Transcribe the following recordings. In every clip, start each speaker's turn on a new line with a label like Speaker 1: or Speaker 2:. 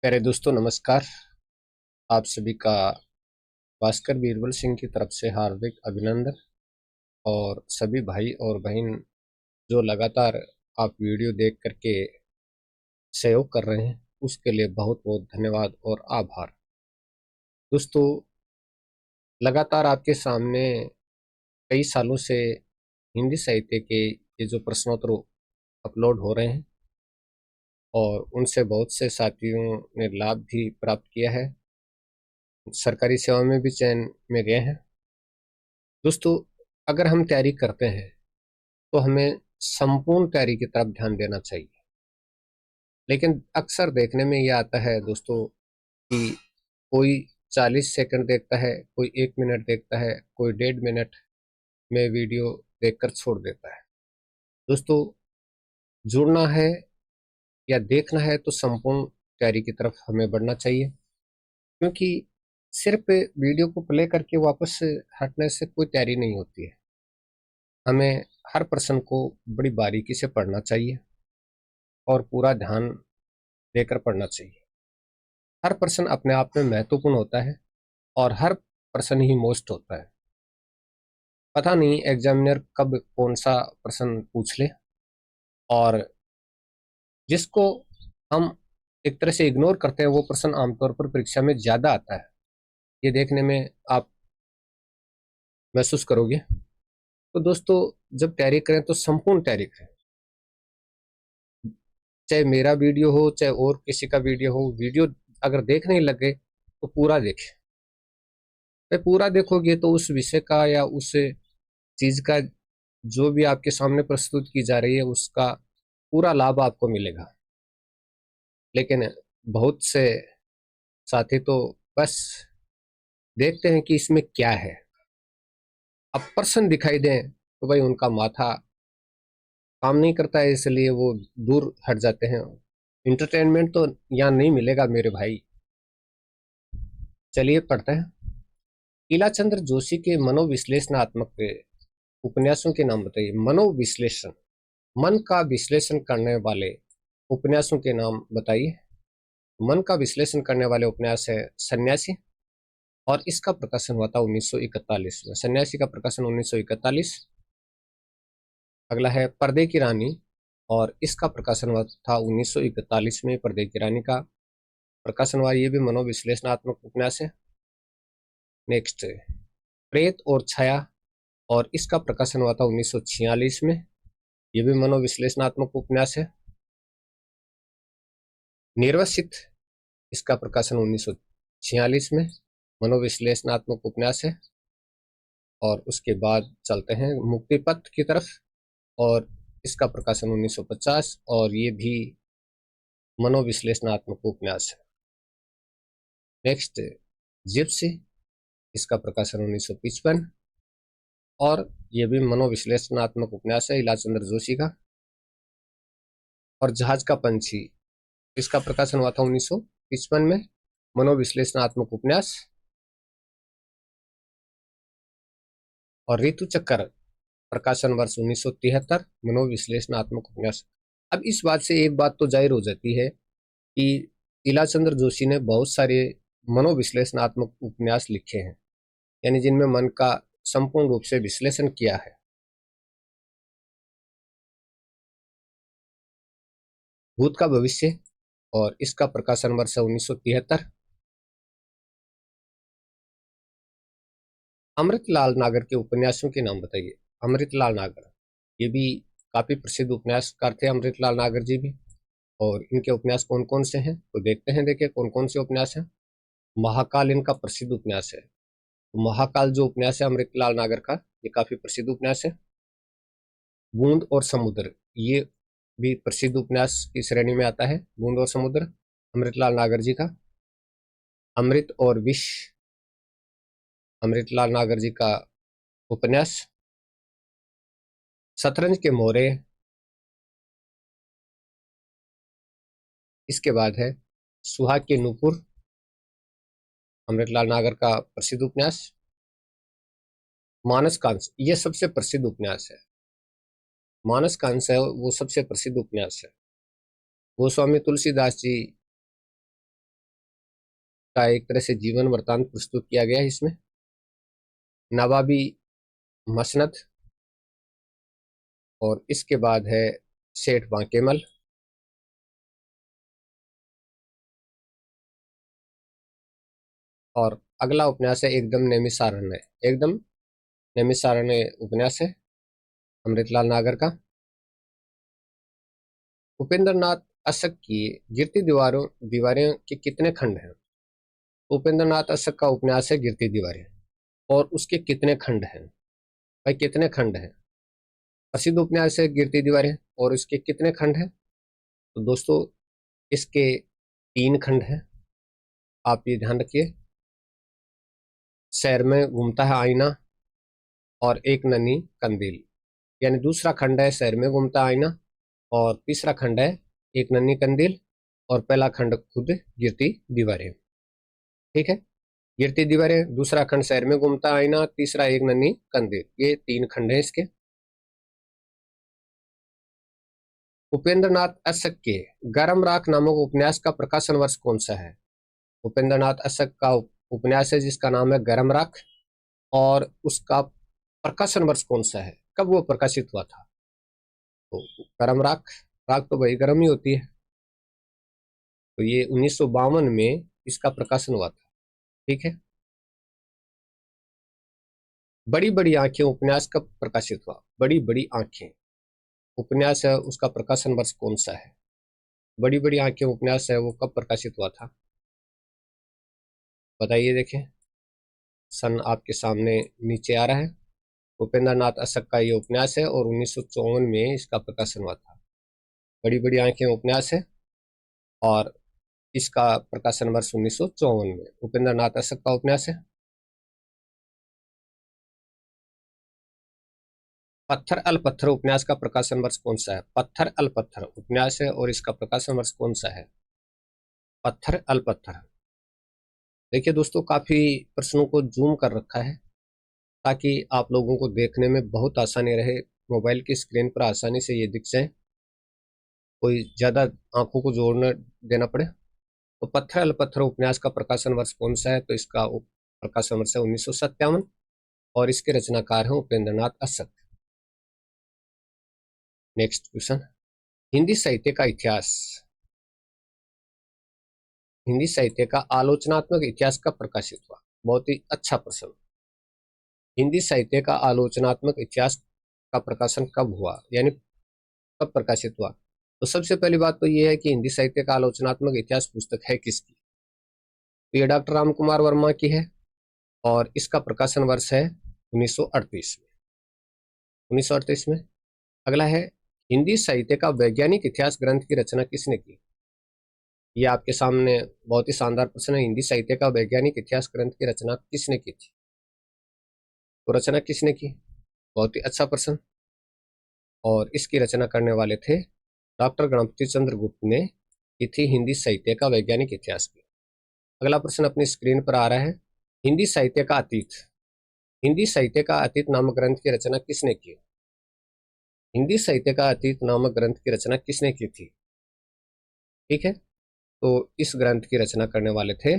Speaker 1: प्यारे दोस्तों नमस्कार। आप सभी का भास्कर बीरबल सिंह की तरफ से हार्दिक अभिनंदन। और सभी भाई और बहन जो लगातार आप वीडियो देख करके सहयोग कर रहे हैं उसके लिए बहुत बहुत धन्यवाद और आभार। दोस्तों, लगातार आपके सामने कई सालों से हिंदी साहित्य के ये जो प्रश्नोत्तर अपलोड हो रहे हैं और उनसे बहुत से साथियों ने लाभ भी प्राप्त किया है, सरकारी सेवा में भी चयन में गए हैं। दोस्तों, अगर हम तैयारी करते हैं तो हमें संपूर्ण तैयारी की तरफ ध्यान देना चाहिए। लेकिन अक्सर देखने में ये आता है दोस्तों कि कोई 40 सेकंड देखता है, कोई 1 मिनट देखता है, कोई 1.5 मिनट में वीडियो देखकर छोड़ देता है। दोस्तों, जुड़ना है या देखना है तो संपूर्ण तैयारी की तरफ हमें बढ़ना चाहिए, क्योंकि सिर्फ वीडियो को प्ले करके वापस हटने से कोई तैयारी नहीं होती है। हमें हर प्रश्न को बड़ी बारीकी से पढ़ना चाहिए और पूरा ध्यान देकर पढ़ना चाहिए। हर प्रश्न अपने आप में महत्वपूर्ण होता है और हर प्रश्न ही मोस्ट होता है। पता नहीं एग्जामिनर कब कौन सा प्रश्न पूछ ले, और जिसको हम एक तरह से इग्नोर करते हैं वो प्रश्न आमतौर पर परीक्षा में ज्यादा आता है। ये देखने में आप महसूस करोगे। तो दोस्तों, जब तैयारी करें तो संपूर्ण तैयारी करें। चाहे मेरा वीडियो हो चाहे और किसी का वीडियो हो, वीडियो अगर देखने लगे तो पूरा देखें। भाई पूरा देखोगे तो उस विषय का या उस चीज का जो भी आपके सामने प्रस्तुत की जा रही है उसका पूरा लाभ आपको मिलेगा। लेकिन बहुत से साथी तो बस देखते हैं कि इसमें क्या है, अब प्रश्न दिखाई दें तो भाई उनका माथा काम नहीं करता है, इसलिए वो दूर हट जाते हैं। इंटरटेनमेंट तो यहाँ नहीं मिलेगा मेरे भाई। चलिए पढ़ते हैं। इलाचंद्र जोशी के मनोविश्लेषणात्मक उपन्यासों के नाम बताइए। मनोविश्लेषण, मन का विश्लेषण करने वाले उपन्यासों के नाम बताइए। मन का विश्लेषण करने वाले उपन्यास है सन्यासी, और इसका प्रकाशन हुआ था 1941 में। सन्यासी का प्रकाशन 1941। अगला है पर्दे की रानी, और इसका प्रकाशन हुआ था 1941 में। पर्दे की रानी का प्रकाशन हुआ, ये भी मनोविश्लेषणात्मक उपन्यास है। नेक्स्ट, प्रेत और छाया, और इसका प्रकाशन हुआ था 1946 में। ये भी मनोविश्लेषणात्मक उपन्यास है। निर्वसित, इसका प्रकाशन 1946 में, मनोविश्लेषणात्मक उपन्यास है। और उसके बाद चलते हैं मुक्ति पथ की तरफ, और इसका प्रकाशन 1950, और ये भी मनोविश्लेषणात्मक उपन्यास है। नेक्स्ट, जिप्सी, इसका प्रकाशन 1955, और ये भी मनोविश्लेषणात्मक उपन्यास है इलाचंद्र जोशी का। और जहाज का पंछी, इसका प्रकाशन हुआ था 1955 में, मनोविश्लेषणात्मक उपन्यास। और ऋतु चक्कर, प्रकाशन वर्ष 1973, मनोविश्लेषणात्मक उपन्यास। अब इस बात से एक बात तो जाहिर हो जाती है कि इलाचंद्र जोशी ने बहुत सारे मनोविश्लेषणात्मक उपन्यास लिखे हैं, यानी जिनमें मन का संपूर्ण रूप से विश्लेषण किया है। भूत का भविष्य, और इसका प्रकाशन वर्ष 1973। अमृतलाल नागर के उपन्यासों के नाम बताइए। अमृतलाल नागर, ये भी काफी प्रसिद्ध उपन्यासकार थे अमृतलाल नागर जी भी। और इनके उपन्यास कौन कौन से हैं तो देखते हैं। देखिए कौन कौन से उपन्यास हैं। महाकाल इनका प्रसिद्ध उपन्यास है। तो महाकाल जो उपन्यास है अमृतलाल नागर का, ये काफी प्रसिद्ध उपन्यास है। बूंद और समुद्र, ये भी प्रसिद्ध उपन्यास की श्रेणी में आता है। बूंद और समुद्र अमृतलाल नागर जी का। अमृत और विष, अमृतलाल नागर जी का उपन्यास। शतरंज के मोरे, इसके बाद है सुहाग के नूपुर, अमृतलाल नागर का प्रसिद्ध उपन्यास। मानस कांस, ये सबसे प्रसिद्ध उपन्यास है। मानस कांस है वो सबसे प्रसिद्ध उपन्यास है। गोस्वामी तुलसीदास जी का एक तरह से जीवन वृत्तांत प्रस्तुत किया गया है इसमें। नवाबी मसनद, और इसके बाद है सेठ बांकेमल, और अगला उपन्यास है एकदम नैमिषारण्य। एकदम नैमिषारण्य उपन्यास है अमृतलाल नागर का। उपेंद्र नाथ अशक की गिरती दीवारें के कितने खंड हैं? उपेंद्र नाथ अशक का उपन्यास है गिरती दीवारें, और उसके कितने खंड हैं? भाई कितने खंड हैं? प्रसिद्ध उपन्यास है गिरती दीवारें, और इसके कितने खंड हैं? तो दोस्तों इसके 3 खंड हैं। आप ये ध्यान रखिए। शहर में घूमता है आईना, और एक नन्ही कंदील, यानी दूसरा खंड है शहर में घूमता आईना, और तीसरा खंड है एक नन्ही कंदील, और पहला खंड खुद गिरती दीवारें। ठीक है, गिरती दीवारें, दूसरा खंड शहर में घूमता आईना, तीसरा एक नन्ही कंदील, ये 3 खंड हैं इसके। उपेंद्र नाथ अशक के गरम राख नामक उपन्यास का प्रकाशन वर्ष कौन सा है? उपेंद्र नाथ अशक का उपन्यास है जिसका नाम है गरम राख, और उसका प्रकाशन वर्ष कौन सा है, कब वो प्रकाशित हुआ था? तो गरम राख, राख तो भाई गर्म ही होती है, तो ये 1952 में इसका प्रकाशन हुआ था। ठीक है। बड़ी बड़ी आंखें उपन्यास कब प्रकाशित हुआ? बड़ी बड़ी आंखें उपन्यास है, उसका प्रकाशन वर्ष कौन सा है? बड़ी बड़ी आंखें उपन्यास है, वो कब प्रकाशित हुआ था? बताइए, देखें, सन आपके सामने नीचे आ रहा है। उपेंद्र नाथ अशक का ये उपन्यास है, और 1954 में इसका प्रकाशन हुआ था। बड़ी बड़ी आंखें उपन्यास है, और इसका प्रकाशन वर्ष 1954 में उपेंद्र नाथ अशक का उपन्यास है। पत्थर अल पत्थर उपन्यास का प्रकाशन वर्ष कौन सा है? पत्थर अल पत्थर उपन्यास है, और इसका प्रकाशन वर्ष कौन सा है? पत्थर अल पत्थर। देखिए दोस्तों, काफी प्रश्नों को जूम कर रखा है ताकि आप लोगों को देखने में बहुत आसानी रहे, मोबाइल की स्क्रीन पर आसानी से ये दिख जाए, कोई ज्यादा आंखों को जोर न देना पड़े। तो पत्थर अल पत्थर उपन्यास का प्रकाशन वर्ष कौन सा है? तो इसका प्रकाशन वर्ष है 1957, और इसके रचनाकार हैं उपेंद्र नाथ अशक। नेक्स्ट क्वेश्चन, हिंदी साहित्य का इतिहास। हिंदी साहित्य का आलोचनात्मक इतिहास कब प्रकाशित हुआ? बहुत ही अच्छा प्रश्न। हिंदी साहित्य का आलोचनात्मक इतिहास का प्रकाशन कब हुआ, यानी कब प्रकाशित हुआ? तो सबसे पहली बात तो यह है कि हिंदी साहित्य का आलोचनात्मक इतिहास पुस्तक है किसकी? तो ये डॉक्टर राम कुमार वर्मा की है, और इसका प्रकाशन वर्ष है 1938 में। 1938 में। अगला है, हिंदी साहित्य का वैज्ञानिक इतिहास ग्रंथ की रचना किसने की? ये आपके सामने बहुत ही शानदार प्रश्न है। हिंदी साहित्य का वैज्ञानिक इतिहास ग्रंथ की रचना किसने की थी? तो रचना किसने की? बहुत ही अच्छा प्रश्न। और इसकी रचना करने वाले थे डॉक्टर गणपति चंद्र गुप्त ने की थी हिंदी साहित्य का वैज्ञानिक इतिहास की। अगला प्रश्न अपनी स्क्रीन पर आ रहा है, हिंदी साहित्य का अतीत। हिंदी साहित्य का अतीत नामक ग्रंथ की रचना किसने की? हिंदी साहित्य का अतीत नामक ग्रंथ की रचना किसने की थी? ठीक है, तो इस ग्रंथ की रचना करने वाले थे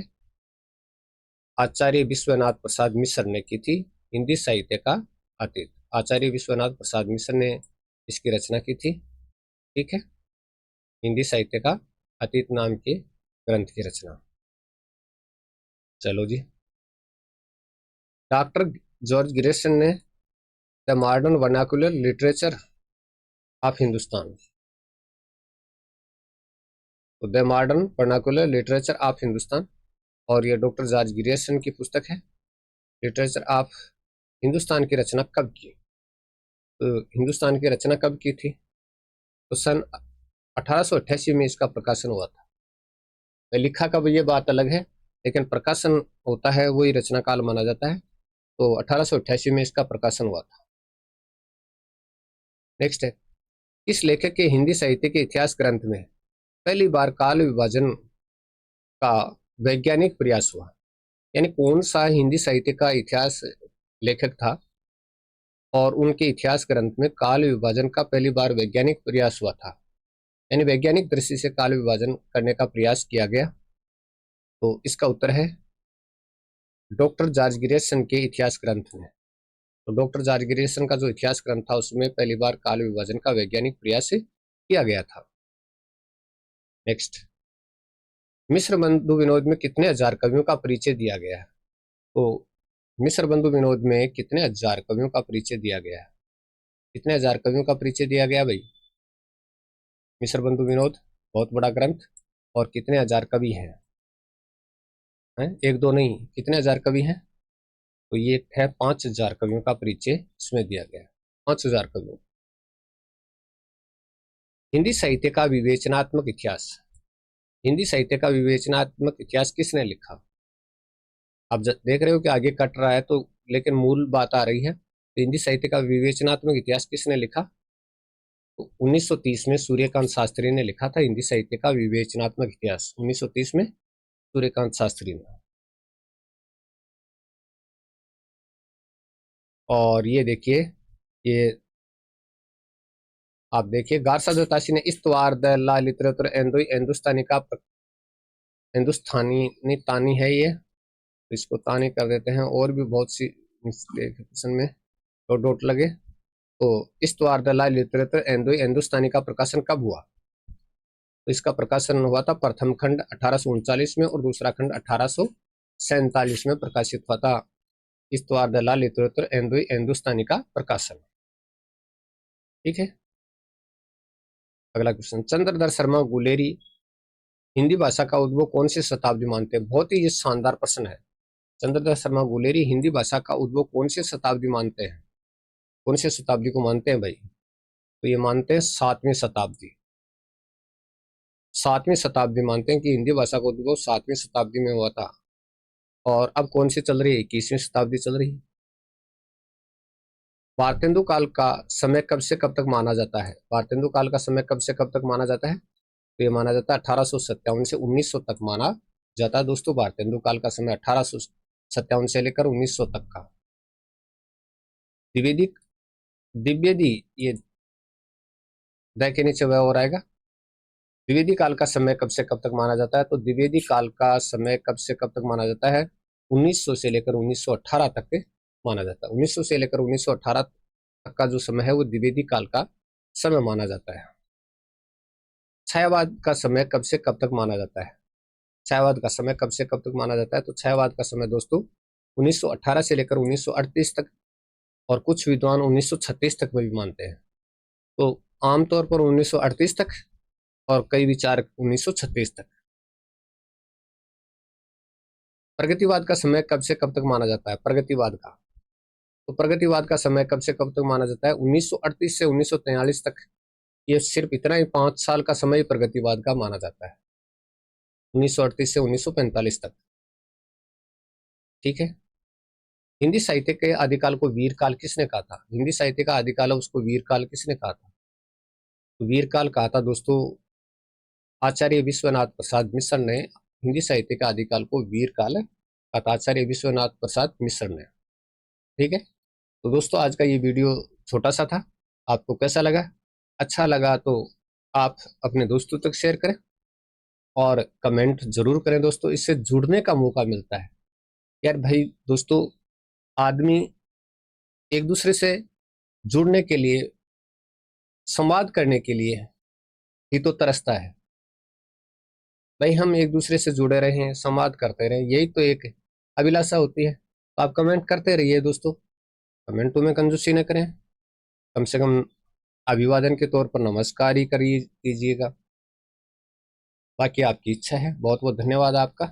Speaker 1: आचार्य विश्वनाथ प्रसाद मिश्र ने की थी हिंदी साहित्य का अतीत। आचार्य विश्वनाथ प्रसाद मिश्र ने इसकी रचना की थी। ठीक है, हिंदी साहित्य का अतीत नाम के ग्रंथ की रचना। चलो जी, डॉक्टर जॉर्ज ग्रेसन ने the modern vernacular literature of Hindustan, तो the modern vernacular literature of Hindustan, और ये डॉक्टर जॉर्ज ग्रेसन की पुस्तक है। लिटरेचर ऑफ हिंदुस्तान की रचना कब की? तो हिंदुस्तान की रचना कब की थी? तो सन 1888 में इसका प्रकाशन हुआ था। लिखा कब ये बात अलग है, लेकिन प्रकाशन होता है वही रचना काल माना जाता है। तो 1888 में इसका प्रकाशन हुआ था। नेक्स्ट है, इस लेखक के हिंदी साहित्य के इतिहास ग्रंथ में पहली बार काल विभाजन का वैज्ञानिक प्रयास हुआ, यानी कौन सा हिंदी साहित्य का इतिहास लेखक था और उनके इतिहास ग्रंथ में काल विभाजन का पहली बार वैज्ञानिक प्रयास हुआ था, यानी वैज्ञानिक दृष्टि से काल विभाजन करने का प्रयास किया गया। तो इसका उत्तर है डॉक्टर जॉर्ज ग्रेसन के इतिहास ग्रंथ में। तो डॉक्टर जॉर्ज ग्रेसन का जो इतिहास ग्रंथ था उसमें पहली बार काल विभाजन का वैज्ञानिक प्रयास किया गया था। नेक्स्ट, मिस्र बंधु विनोद में कितने हजार कवियों का परिचय दिया गया है? तो मिस्र बंधु विनोद में कितने हजार कवियों का परिचय दिया गया है? कितने हजार कवियों का परिचय दिया गया भाई? मिस्र बंधु विनोद बहुत बड़ा ग्रंथ, और कितने हजार कवि हैं? एक दो नहीं, कितने हजार कवि हैं? तो ये है 5,000 कवियों का परिचय इसमें दिया गया है, 5,000 कवियों। हिंदी साहित्य का विवेचनात्मक इतिहास। हिंदी साहित्य का विवेचनात्मक इतिहास किसने लिखा? आप देख रहे हो कि आगे कट रहा है तो, लेकिन मूल बात आ रही है। तो हिंदी साहित्य का विवेचनात्मक इतिहास किसने लिखा? तो 1930 में सूर्यकांत शास्त्री ने लिखा था हिंदी साहित्य का विवेचनात्मक इतिहास। 1930 में सूर्यकांत शास्त्री ने। और ये देखिए, ये आप देखिए, गारसा दोतासी ने इस्तवार द ला लिटरेचर हिंदुस्तानी का हिंदुस्तानी तानी है ये, तो इसको तानी कर देते हैं। और भी बहुत सी क्वेश्चन में डॉट डॉट लगे। तो इस्तवार द ला लिटरेचर हिंदुस्तानी का प्रकाशन कब हुआ? तो इसका प्रकाशन हुआ था प्रथम खंड 1839 में और दूसरा खंड 1847 में प्रकाशित हुआ था। इस्तवार द ला लिटरेचर हिंदुस्तानी का प्रकाशन। ठीक है, अगला क्वेश्चन, चंद्रधर शर्मा गुलेरी हिंदी भाषा का उद्भव कौन सी शताब्दी मानते हैं? बहुत ही ये शानदार प्रश्न है। चंद्रधर शर्मा गुलेरी हिंदी भाषा का उद्भव कौन सी शताब्दी मानते हैं? कौन सी शताब्दी को मानते हैं भाई? तो ये मानते हैं 7वीं शताब्दी। 7वीं शताब्दी मानते हैं कि हिंदी भाषा का उद्भव 7वीं शताब्दी में हुआ था। और अब कौन सी चल रही है? 21वीं शताब्दी चल रही है। भारतेंदु काल का समय कब से कब तक माना जाता है? भारतेंदु काल का समय कब से कब तक माना जाता है? तो ये माना जाता है 1857 से 1900 तक माना जाता है दोस्तों। भारतेंदु काल का समय 1857 से लेकर 1900 तक का। द्विवेदी, द्विवेदी, ये द के नीचे वह और आएगा। द्विवेदी काल का समय कब से कब तक माना जाता है? तो द्विवेदी काल का समय कब से कब तक माना जाता है? 1900 से लेकर 1918 तक माना जाता है। 1900 से लेकर 1918 तक का जो समय है वो द्विवेदी काल का समय माना जाता है। छायावाद का समय कब से कब तक माना जाता है? छायावाद का समय कब से कब तक माना जाता है? तो छायावाद का समय दोस्तों 1918 से लेकर 1938 तक, और कुछ विद्वान 1936 तक में भी मानते हैं। तो आमतौर पर 1938 तक, और कई विचारक 1936 तक। प्रगतिवाद का समय कब से कब तक माना जाता है? प्रगतिवाद का, तो प्रगतिवाद का समय कब से कब तक माना जाता है? 1938 से 1943 तक। ये सिर्फ इतना ही 5 साल का समय प्रगतिवाद का माना जाता है, 1938 से 1945 तक। ठीक है, हिंदी साहित्य के आदिकाल को वीरकाल किसने कहा था? हिंदी साहित्य का आदिकाल है उसको वीरकाल किसने कहा था? तो वीरकाल कहा था दोस्तों आचार्य विश्वनाथ प्रसाद मिश्र ने। हिंदी साहित्य का आदिकाल को वीरकाल कहा था आचार्य विश्वनाथ प्रसाद मिश्र ने। ठीक है, तो दोस्तों आज का ये वीडियो छोटा सा था, आपको कैसा लगा? अच्छा लगा तो आप अपने दोस्तों तक शेयर करें और कमेंट जरूर करें दोस्तों, इससे जुड़ने का मौका मिलता है। यार भाई दोस्तों, आदमी एक दूसरे से जुड़ने के लिए, संवाद करने के लिए ही तो तरसता है भाई। हम एक दूसरे से जुड़े रहें, संवाद करते रहें, यही तो एक अभिलाषा होती है। तो आप कमेंट करते रहिए दोस्तों, कमेंटों में कंजूसी न करें, कम से कम अभिवादन के तौर पर नमस्कार ही करिए कीजिएगा। बाकी आपकी इच्छा है। बहुत बहुत धन्यवाद आपका।